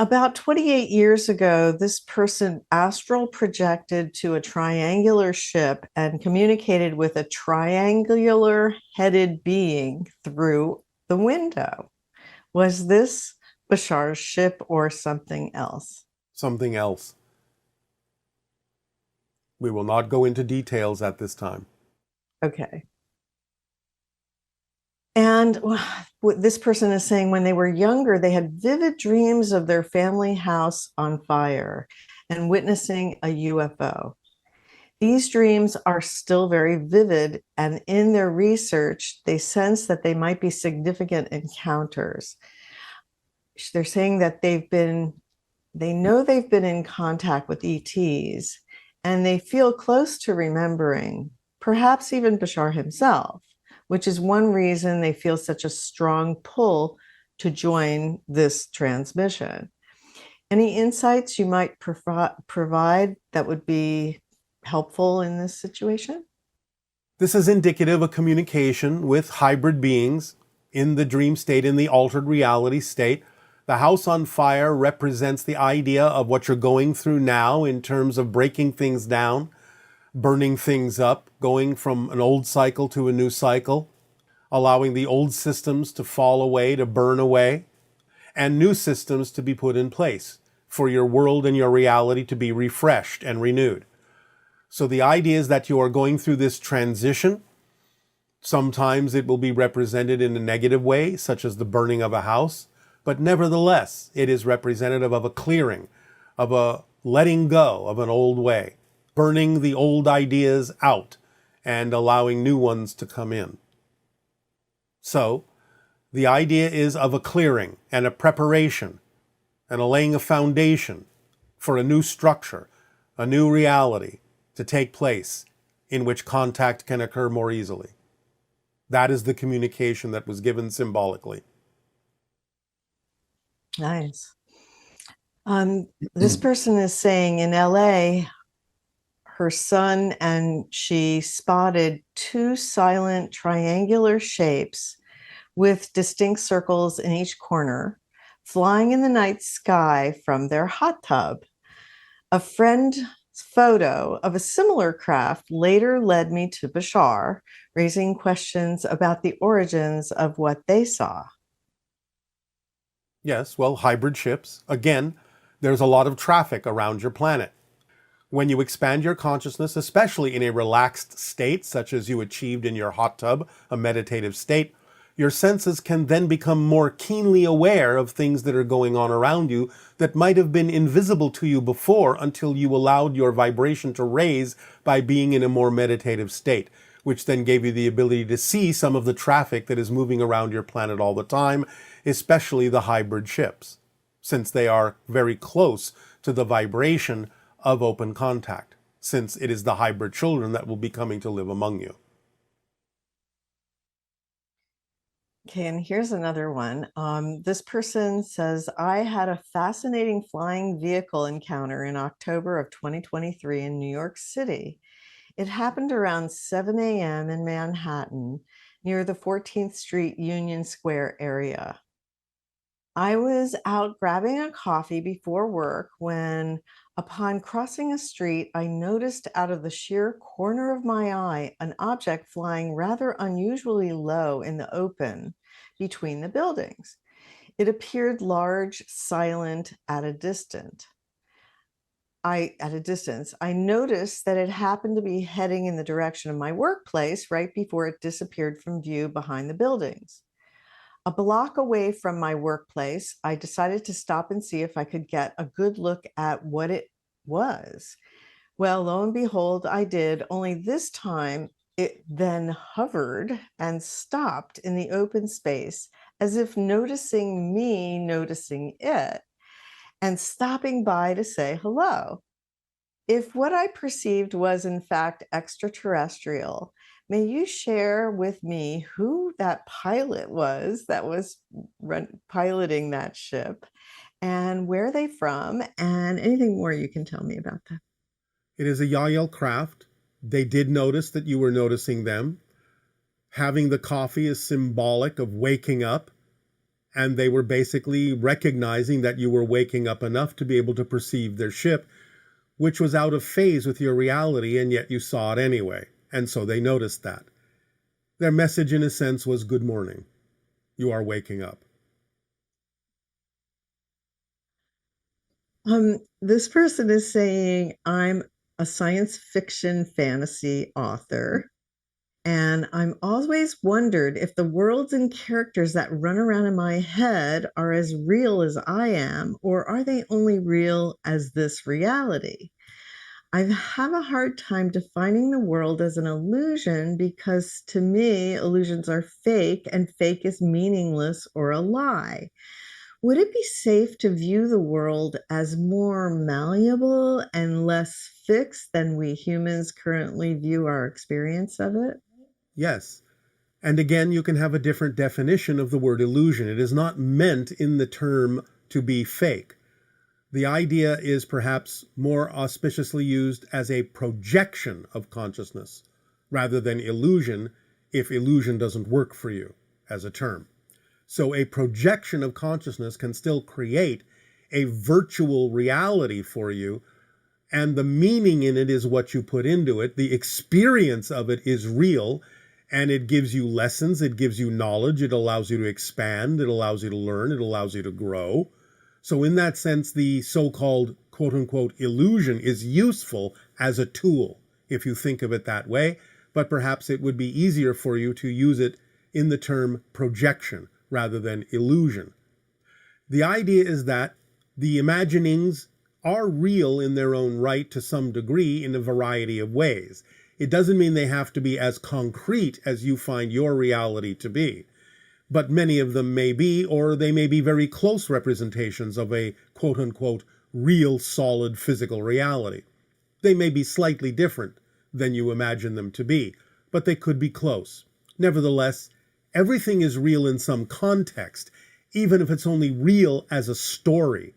About 28 years ago, this person astral projected to a triangular ship and communicated with a triangular headed being through the window. Was this Bashar's ship or something else? Something else. We will not go into details at this time. Okay. And what this person is saying, when they were younger, they had vivid dreams of their family house on fire and witnessing a UFO. These dreams are still very vivid, and in their research, they sense that they might be significant encounters. They're saying that they know they've been in contact with ETs, and they feel close to remembering, perhaps even Bashar himself, which is one reason they feel such a strong pull to join this transmission. Any insights you might provide that would be helpful in this situation? This is indicative of communication with hybrid beings in the dream state, in the altered reality state. The house on fire represents the idea of what you're going through now in terms of breaking things down, burning things up, going from an old cycle to a new cycle, allowing the old systems to fall away, to burn away, and new systems to be put in place for your world and your reality to be refreshed and renewed. So the idea is that you are going through this transition. Sometimes it will be represented in a negative way, such as the burning of a house, but nevertheless, it is representative of a clearing, of a letting go of an old way, burning the old ideas out and allowing new ones to come in. So the idea is of a clearing and a preparation and a laying a foundation for a new structure, a new reality to take place in which contact can occur more easily. That is the communication that was given symbolically. Nice. This person is saying in LA, her son and she spotted two silent triangular shapes with distinct circles in each corner, flying in the night sky from their hot tub. A friend's photo of a similar craft later led me to Bashar, raising questions about the origins of what they saw. Yes, well, hybrid ships. Again, there's a lot of traffic around your planet. When you expand your consciousness, especially in a relaxed state, such as you achieved in your hot tub, a meditative state, your senses can then become more keenly aware of things that are going on around you that might have been invisible to you before until you allowed your vibration to raise by being in a more meditative state, which then gave you the ability to see some of the traffic that is moving around your planet all the time, especially the hybrid ships, since they are very close to the vibration of open contact, since it is the hybrid children that will be coming to live among you. Okay, and here's another one. This person says, I had a fascinating flying vehicle encounter in October of 2023 in New York City. It happened around 7 a.m. in Manhattan near the 14th Street Union Square area. I was out grabbing a coffee before work when, upon crossing a street, I noticed out of the sheer corner of my eye an object flying rather unusually low in the open between the buildings. It appeared large, silent, at a distance. I noticed that it happened to be heading in the direction of my workplace right before it disappeared from view behind the buildings. A block away from my workplace, I decided to stop and see if I could get a good look at what it was. Well, lo and behold, I did, only this time it then hovered and stopped in the open space as if noticing me noticing it and stopping by to say hello. If what I perceived was in fact extraterrestrial, may you share with me who that pilot was that was piloting that ship and where they from and anything more you can tell me about that? It is a Yael craft. They did notice that you were noticing them. Having the coffee is symbolic of waking up And they were basically recognizing that you were waking up enough to be able to perceive their ship, which was out of phase with your reality, and yet you saw it anyway. And so they noticed that. Their message, in a sense, was good morning. You are waking up. This person is saying, I'm a science fiction fantasy author, and I'm always wondered if the worlds and characters that run around in my head are as real as I am, or are they only real as this reality? I have a hard time defining the world as an illusion because to me, illusions are fake and fake is meaningless or a lie. Would it be safe to view the world as more malleable and less fixed than we humans currently view our experience of it? Yes. And again, you can have a different definition of the word illusion. It is not meant in the term to be fake. The idea is perhaps more auspiciously used as a projection of consciousness rather than illusion, if illusion doesn't work for you as a term. So a projection of consciousness can still create a virtual reality for you, and the meaning in it is what you put into it. The experience of it is real, and it gives you lessons, it gives you knowledge, it allows you to expand, it allows you to learn, it allows you to grow. So in that sense, the so-called quote-unquote illusion is useful as a tool, if you think of it that way, but perhaps it would be easier for you to use it in the term projection rather than illusion. The idea is that the imaginings are real in their own right to some degree in a variety of ways. It doesn't mean they have to be as concrete as you find your reality to be. But many of them may be, or they may be very close representations of a quote-unquote real solid physical reality. They may be slightly different than you imagine them to be, but they could be close. Nevertheless, everything is real in some context, even if it's only real as a story.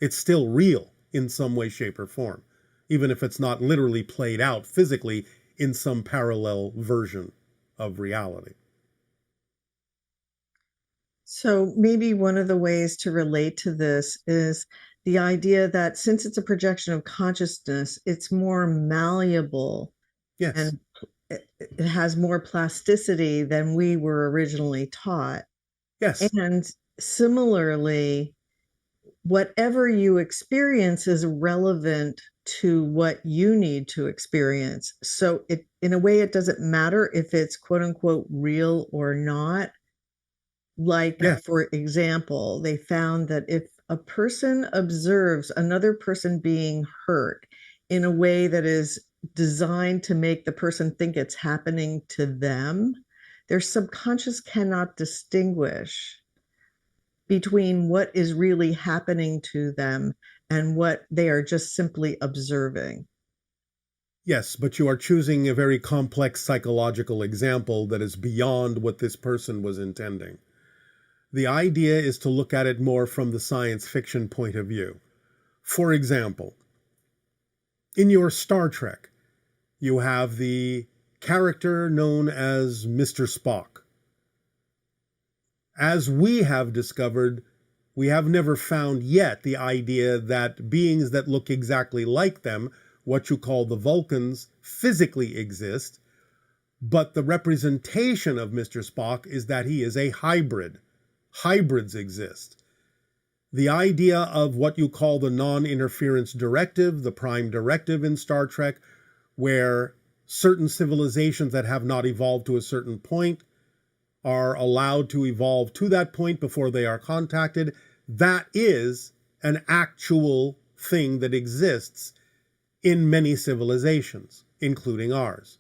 It's still real in some way, shape, or form, even if it's not literally played out physically in some parallel version of reality. So maybe one of the ways to relate to this is the idea that since it's a projection of consciousness, it's more malleable Yes, and it has more plasticity than we were originally taught. yes, And similarly, whatever you experience is relevant to what you need to experience. So it, in a way, it doesn't matter if it's quote unquote real or not. Like, yes. for example, they found that if a person observes another person being hurt in a way that is designed to make the person think it's happening to them, their subconscious cannot distinguish between what is really happening to them and what they are just simply observing. Yes, but you are choosing a very complex psychological example that is beyond what this person was intending. The idea is to look at it more from the science fiction point of view. For example, in your Star Trek, you have the character known as Mr. Spock. As we have discovered, we have never found yet the idea that beings that look exactly like them, what you call the Vulcans, physically exist, but the representation of Mr. Spock is that he is a hybrid. Hybrids exist. The idea of what you call the non-interference directive, the prime directive in Star Trek, where certain civilizations that have not evolved to a certain point are allowed to evolve to that point before they are contacted, that is an actual thing that exists in many civilizations, including ours.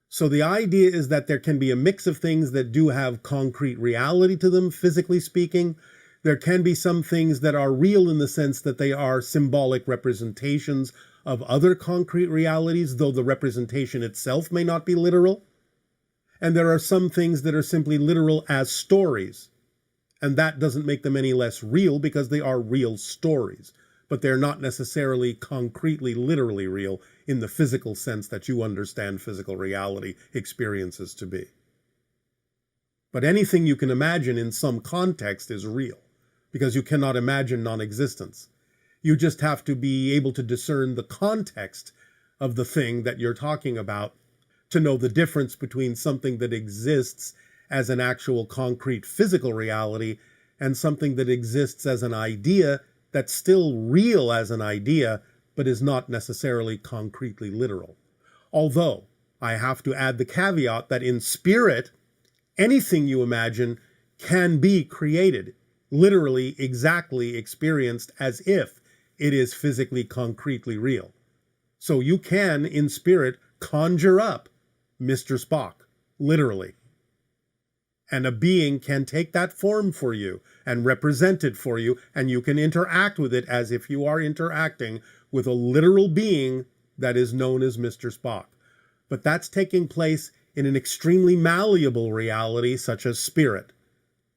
So the idea is that there can be a mix of things that do have concrete reality to them, physically speaking. There can be some things that are real in the sense that they are symbolic representations of other concrete realities, though the representation itself may not be literal. And there are some things that are simply literal as stories. And that doesn't make them any less real because they are real stories. But they're not necessarily concretely, literally real in the physical sense that you understand physical reality experiences to be. But anything you can imagine in some context is real, because you cannot imagine non-existence. You just have to be able to discern the context of the thing that you're talking about to know the difference between something that exists as an actual concrete physical reality and something that exists as an idea that's still real as an idea, but is not necessarily concretely literal. Although, I have to add the caveat that in spirit, anything you imagine can be created, literally exactly experienced as if it is physically concretely real. So you can, in spirit, conjure up Mr. Spock, literally. And a being can take that form for you and represent it for you, and you can interact with it as if you are interacting with a literal being that is known as Mr. Spock. But that's taking place in an extremely malleable reality such as spirit,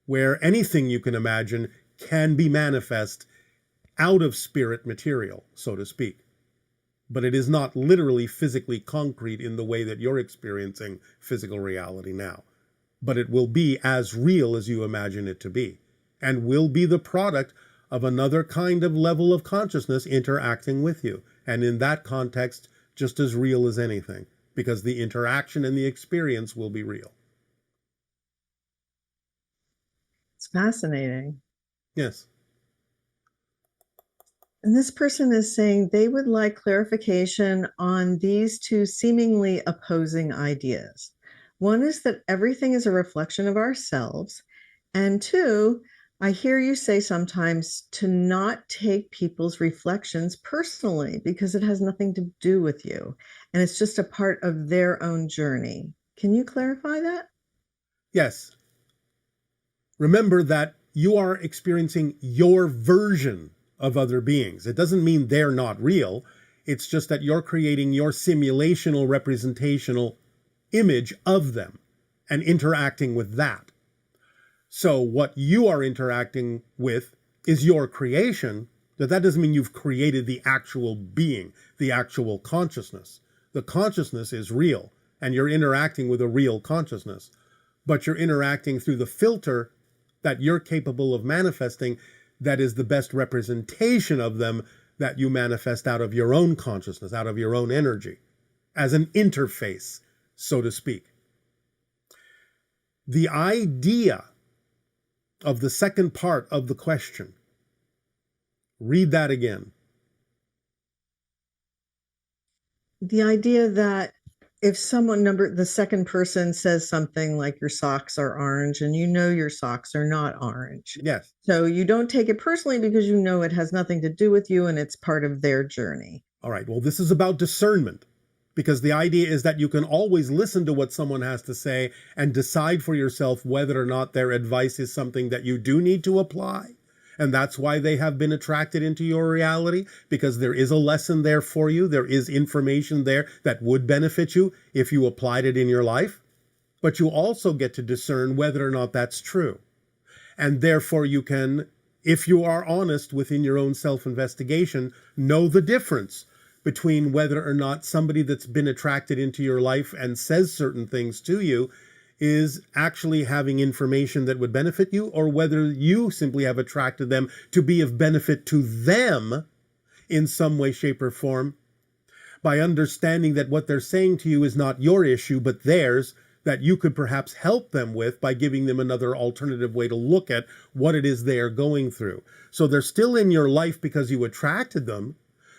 where anything you can imagine can be manifest out of spirit material, so to speak. But it is not literally physically concrete in the way that you're experiencing physical reality now. But it will be as real as you imagine it to be, and will be the product of another kind of level of consciousness interacting with you, and in that context, just as real as anything, because the interaction and the experience will be real. It's fascinating. Yes. And this person is saying they would like clarification on these two seemingly opposing ideas. One is that everything is a reflection of ourselves. And two, I hear you say sometimes to not take people's reflections personally because it has nothing to do with you. And it's just a part of their own journey. Can you clarify that? Yes. Remember that you are experiencing your version of other beings. It doesn't mean they're not real. It's just that you're creating your simulational representational image of them and interacting with that. So what you are interacting with is your creation, but that doesn't mean you've created the actual being, the actual consciousness. The consciousness is real, and you're interacting with a real consciousness, but you're interacting through the filter that you're capable of manifesting that is the best representation of them that you manifest out of your own consciousness, out of your own energy, as an interface, so to speak. The idea of the second part of the question, read that again. The idea that if the second person says something like your socks are orange and you know your socks are not orange. Yes. So you don't take it personally because you know it has nothing to do with you and it's part of their journey. All right. Well, this is about discernment, because the idea is that you can always listen to what someone has to say and decide for yourself whether or not their advice is something that you do need to apply. And that's why they have been attracted into your reality, because there is a lesson there for you. There is information there that would benefit you if you applied it in your life. But you also get to discern whether or not that's true. And therefore you can, if you are honest within your own self-investigation, know the difference between whether or not somebody that's been attracted into your life and says certain things to you is actually having information that would benefit you, or whether you simply have attracted them to be of benefit to them in some way, shape, or form, by understanding that what they're saying to you is not your issue, but theirs, that you could perhaps help them with by giving them another alternative way to look at what it is they are going through. So they're still in your life because you attracted them,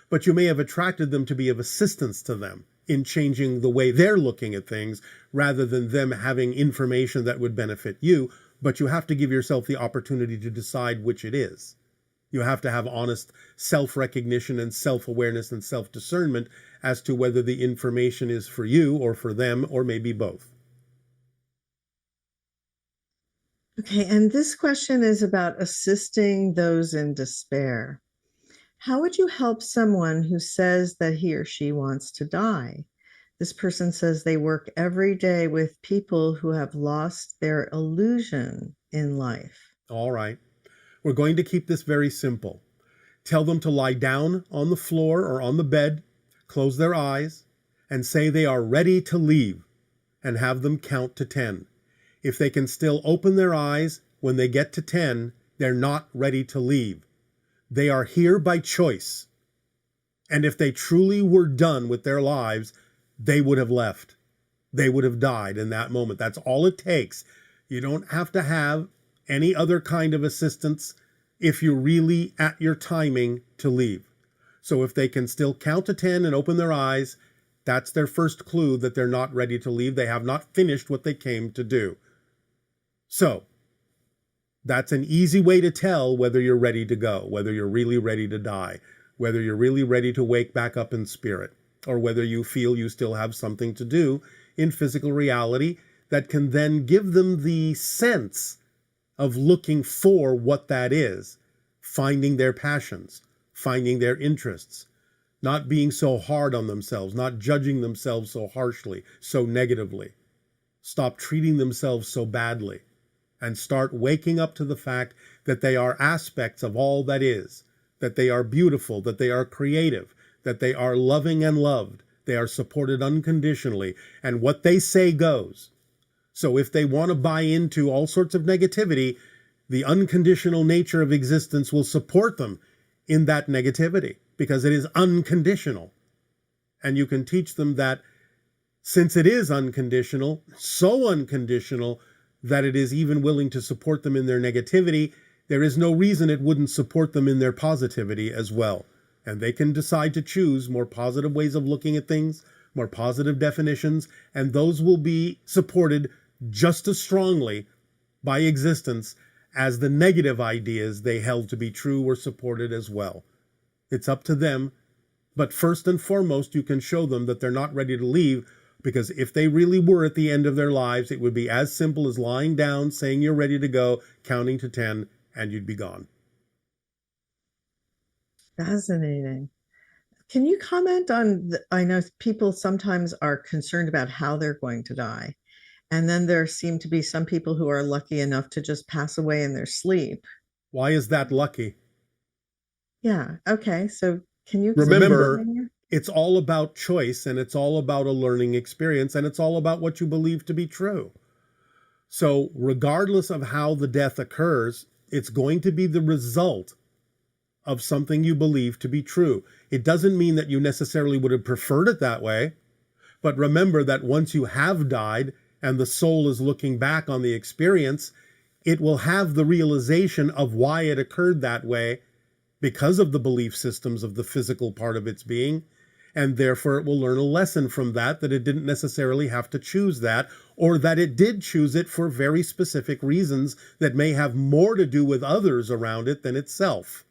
but you may have attracted them to be of assistance to them in changing the way they're looking at things, rather than them having information that would benefit you. But you have to give yourself the opportunity to decide which it is. You have to have honest self-recognition and self-awareness and self-discernment as to whether the information is for you or for them, or maybe both. Okay, and this question is about assisting those in despair. How would you help someone who says that he or she wants to die? This person says they work every day with people who have lost their illusion in life. All right. We're going to keep this very simple. Tell them to lie down on the floor or on the bed, close their eyes, and say they are ready to leave, and have them count to 10. If they can still open their eyes when they get to 10, they're not ready to leave. They are here by choice. And if they truly were done with their lives, they would have left. They would have died in that moment. That's all it takes. You don't have to have any other kind of assistance if you're really at your timing to leave. So if they can still count to 10 and open their eyes, that's their first clue that they're not ready to leave. They have not finished what they came to do. So that's an easy way to tell whether you're ready to go, whether you're really ready to die, whether you're really ready to wake back up in spirit, or whether you feel you still have something to do in physical reality that can then give them the sense of looking for what that is, finding their passions, finding their interests, not being so hard on themselves, not judging themselves so harshly, so negatively. Stop treating themselves so badly and start waking up to the fact that they are aspects of all that is, that they are beautiful, that they are creative, that they are loving and loved, they are supported unconditionally, and what they say goes. So if they want to buy into all sorts of negativity, the unconditional nature of existence will support them in that negativity because it is unconditional. And you can teach them that since it is unconditional, so unconditional that it is even willing to support them in their negativity, there is no reason it wouldn't support them in their positivity as well. And they can decide to choose more positive ways of looking at things, more positive definitions, and those will be supported just as strongly by existence as the negative ideas they held to be true were supported as well. It's up to them, but first and foremost, you can show them that they're not ready to leave, because if they really were at the end of their lives, it would be as simple as lying down, saying you're ready to go, counting to 10, and you'd be gone. Fascinating. Can you comment on I know people sometimes are concerned about how they're going to die. And then there seem to be some people who are lucky enough to just pass away in their sleep. Why is that lucky? Yeah. Okay. So can you explain Remember, that? it's all about choice, and it's all about a learning experience, and it's all about what you believe to be true. So regardless of how the death occurs, it's going to be the result of something you believe to be true. It doesn't mean that you necessarily would have preferred it that way, but remember that once you have died and the soul is looking back on the experience, it will have the realization of why it occurred that way because of the belief systems of the physical part of its being, and therefore it will learn a lesson from that, that it didn't necessarily have to choose that, or that it did choose it for very specific reasons that may have more to do with others around it than itself.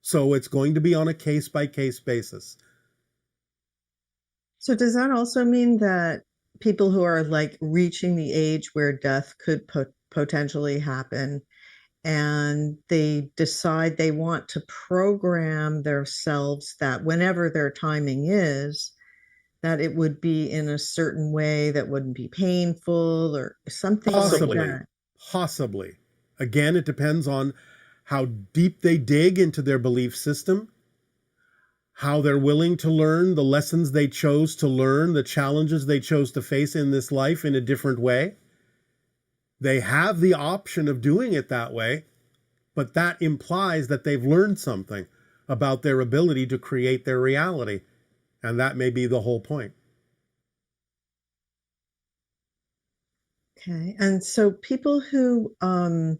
So it's going to be on a case-by-case basis. So does that also mean that people who are like reaching the age where death could potentially happen and they decide they want to program themselves that whenever their timing is, that it would be in a certain way that wouldn't be painful or something like Possibly. that? Possibly. Again, it depends on how deep they dig into their belief system, how they're willing to learn the lessons they chose to learn, the challenges they chose to face in this life in a different way. They have the option of doing it that way, but that implies that they've learned something about their ability to create their reality. And that may be the whole point. Okay. And so people who have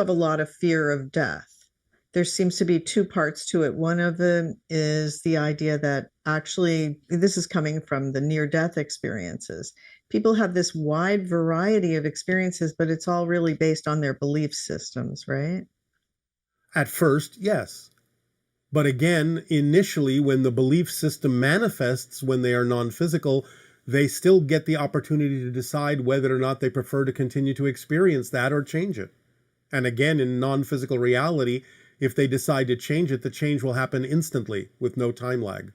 a lot of fear of death, there seems to be two parts to it. One of them is the idea that actually this is coming from the near death experiences. People have this wide variety of experiences, but it's all really based on their belief systems, right? At first, yes. But again, initially, when the belief system manifests when they are non physical, they still get the opportunity to decide whether or not they prefer to continue to experience that or change it. And again, in non physical reality, if they decide to change it, the change will happen instantly with no time lag.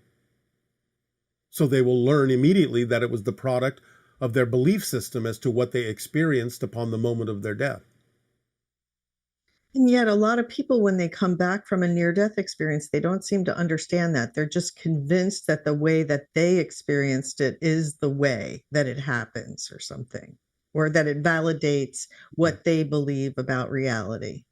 So they will learn immediately that it was the product of their belief system as to what they experienced upon the moment of their death. And yet, a lot of people, when they come back from a near death experience, they don't seem to understand that. They're just convinced that the way that they experienced it is the way that it happens, or something, or that it validates what they believe about reality.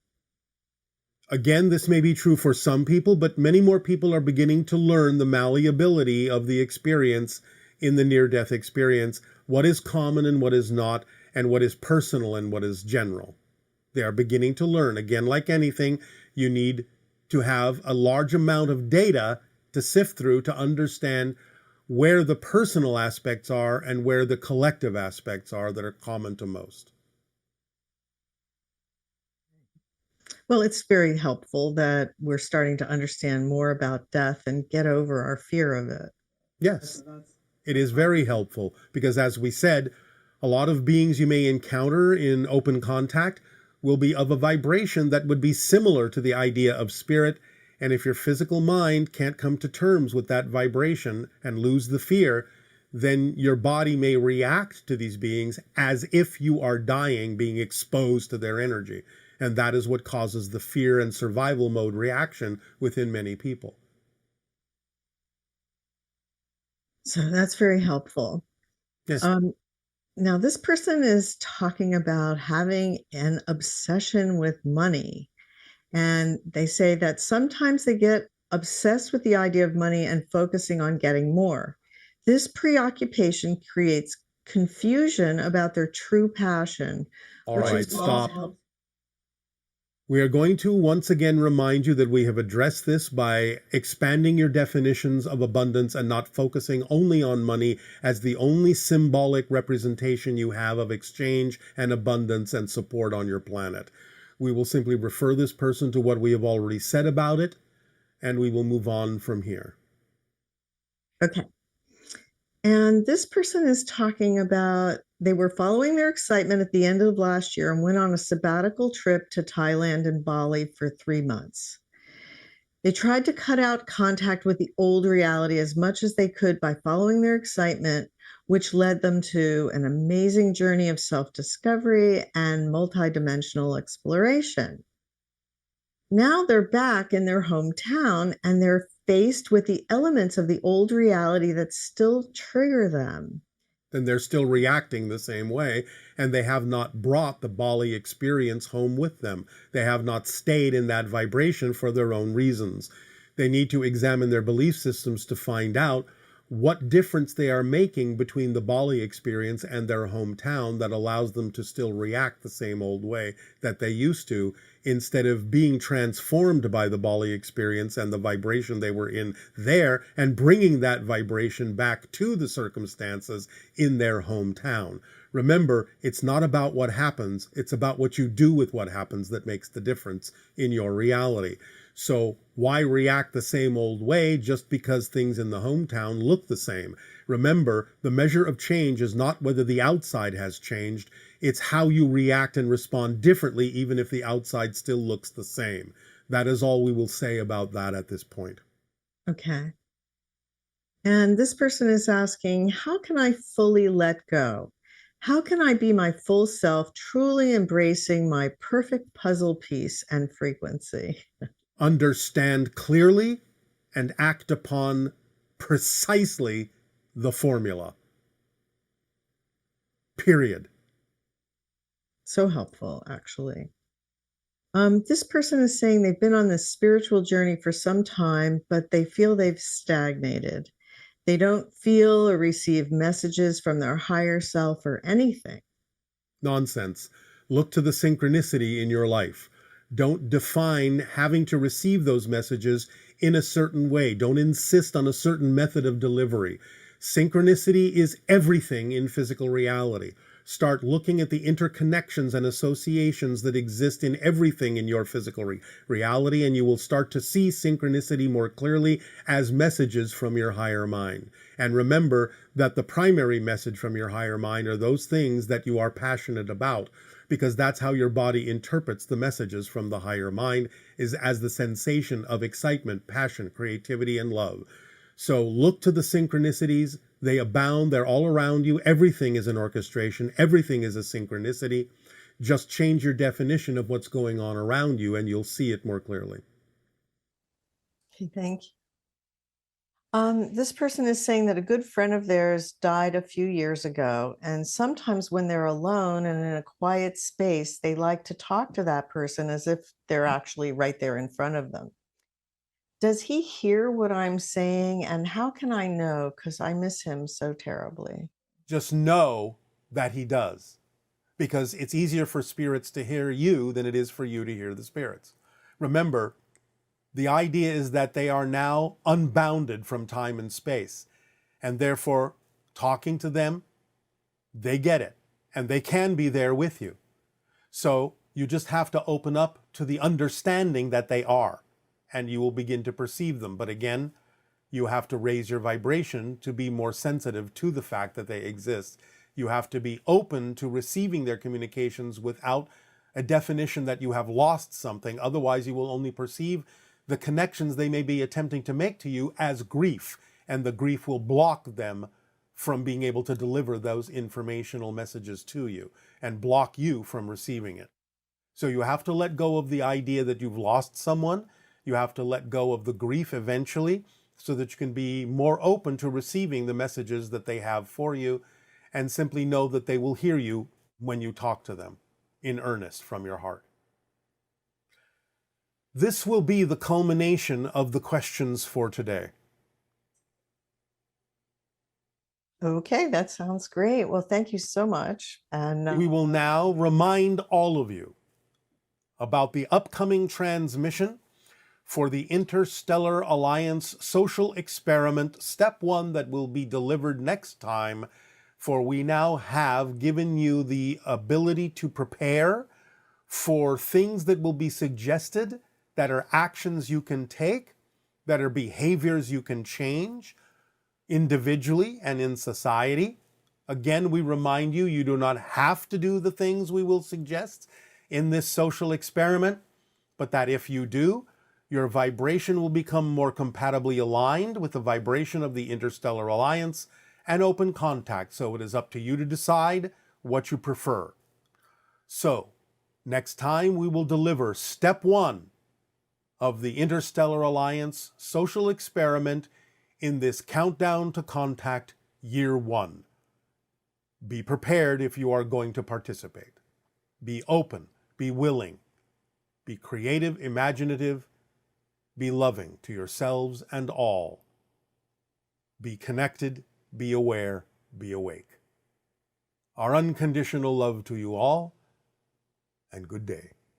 Again, this may be true for some people, but many more people are beginning to learn the malleability of the experience in the near death experience, what is common and what is not, and what is personal and what is general. They are beginning to learn. Again, like anything, you need to have a large amount of data to sift through to understand where the personal aspects are and where the collective aspects are that are common to most. Well, it's very helpful that we're starting to understand more about death and get over our fear of it. Yes, it is very helpful because, as we said, a lot of beings you may encounter in open contact will be of a vibration that would be similar to the idea of spirit. And if your physical mind can't come to terms with that vibration and lose the fear, then your body may react to these beings as if you are dying, being exposed to their energy. And that is what causes the fear and survival mode reaction within many people. So that's very helpful. Yes. Um, Now, this person is talking about having an obsession with money. And they say that sometimes they get obsessed with the idea of money and focusing on getting more. This preoccupation creates confusion about their true passion, All which right, is why stop. We are going to once again remind you that we have addressed this by expanding your definitions of abundance and not focusing only on money as the only symbolic representation you have of exchange and abundance and support on your planet. We will simply refer this person to what we have already said about it, and we will move on from here. Okay. And this person is talking about they were following their excitement at the end of last year and went on a sabbatical trip to Thailand and Bali for 3 months. They tried to cut out contact with the old reality as much as they could by following their excitement, which led them to an amazing journey of self discovery and multidimensional exploration. Now they're back in their hometown and they're faced with the elements of the old reality that still trigger them. Then they're still reacting the same way, and they have not brought the Bali experience home with them. They have not stayed in that vibration for their own reasons. They need to examine their belief systems to find out what difference they are making between the Bali experience and their hometown that allows them to still react the same old way that they used to, instead of being transformed by the Bali experience and the vibration they were in there and bringing that vibration back to the circumstances in their hometown. Remember, it's not about what happens, it's about what you do with what happens that makes the difference in your reality. So why react the same old way just because things in the hometown look the same? Remember, the measure of change is not whether the outside has changed, it's how you react and respond differently even if the outside still looks the same. That is all we will say about that at this point. Okay. And this person is asking, how can I fully let go? How can I be my full self, truly embracing my perfect puzzle piece and frequency? Understand clearly and act upon precisely the formula. Period. So helpful, actually. This person is saying they've been on this spiritual journey for some time, but they feel they've stagnated. They don't feel or receive messages from their higher self or anything. Nonsense. Look to the synchronicity in your life. Don't define having to receive those messages in a certain way. Don't insist on a certain method of delivery. Synchronicity is everything in physical reality. Start looking at the interconnections and associations that exist in everything in your physical reality, and you will start to see synchronicity more clearly as messages from your higher mind. And remember that the primary message from your higher mind are those things that you are passionate about, because that's how your body interprets the messages from the higher mind, is as the sensation of excitement, passion, creativity, and love. So look to the synchronicities. They abound. They're all around you. Everything is an orchestration. Everything is a synchronicity. Just change your definition of what's going on around you and you'll see it more clearly. Okay, thank you. This person is saying that a good friend of theirs died a few years ago, and sometimes when they're alone and in a quiet space, they like to talk to that person as if they're actually right there in front of them. Does he hear what I'm saying, and how can I know? Because I miss him so terribly. Just know that he does, because it's easier for spirits to hear you than it is for you to hear the spirits. Remember, the idea is that they are now unbounded from time and space, and therefore, talking to them, they get it, and they can be there with you. So you just have to open up to the understanding that they are, and you will begin to perceive them. But again, you have to raise your vibration to be more sensitive to the fact that they exist. You have to be open to receiving their communications without a definition that you have lost something. Otherwise, you will only perceive the connections they may be attempting to make to you as grief, and the grief will block them from being able to deliver those informational messages to you and block you from receiving it. So you have to let go of the idea that you've lost someone. You have to let go of the grief eventually so that you can be more open to receiving the messages that they have for you, and simply know that they will hear you when you talk to them in earnest from your heart. This will be the culmination of the questions for today. Okay, that sounds great. Well, thank you so much. And We will now remind all of you about the upcoming transmission for the Interstellar Alliance Social Experiment, Step 1, that will be delivered next time. For we now have given you the ability to prepare for things that will be suggested, that are actions you can take, that are behaviors you can change individually and in society. Again, we remind you, you do not have to do the things we will suggest in this social experiment, but that if you do, your vibration will become more compatibly aligned with the vibration of the Interstellar Alliance and open contact. So it is up to you to decide what you prefer. So, next time we will deliver Step 1 of the Interstellar Alliance social experiment in this Countdown to Contact Year 1. Be prepared if you are going to participate. Be open, be willing, be creative, imaginative, be loving to yourselves and all. Be connected, be aware, be awake. Our unconditional love to you all, and good day.